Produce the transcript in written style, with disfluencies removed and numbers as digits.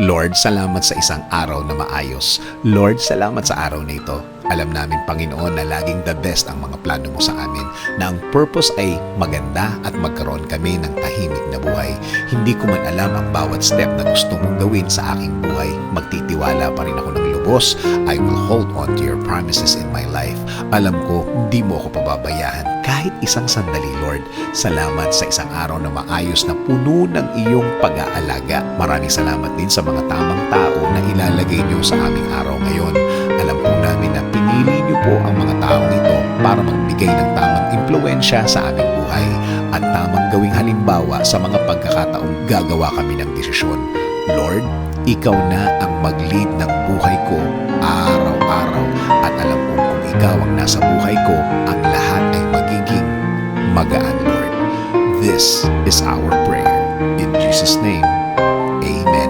Lord, salamat sa isang araw na maayos. Lord, salamat sa araw na ito. Alam namin, Panginoon, na laging the best ang mga plano mo sa amin, na ang purpose ay maganda at magkaroon kami ng tahimik na buhay. Hindi ko man alam ang bawat step na gusto mong gawin sa aking buhay. Magtitiwala pa rin ako ng lubos. I will hold on to your promises in my life. Alam ko, di mo ako pababayaan kahit isang sandali, Lord. Salamat sa isang araw na maayos na puno ng iyong pag-aalaga. Maraming salamat din sa mga tamang tao na ilalagay niyo sa aming araw ngayon. Alam po namin na pinili niyo po ang mga taong ito para magbigay ng tamang impluensya sa aming buhay at tamang gawing halimbawa sa mga pagkakataong gagawa kami ng desisyon. Lord, ikaw na ang mag-lead ng buhay ko araw-araw at alam ko kung ikaw ang nasa buhay ko, ang lahat ay magiging magaan, Lord. This is our prayer. In Jesus' name, Amen.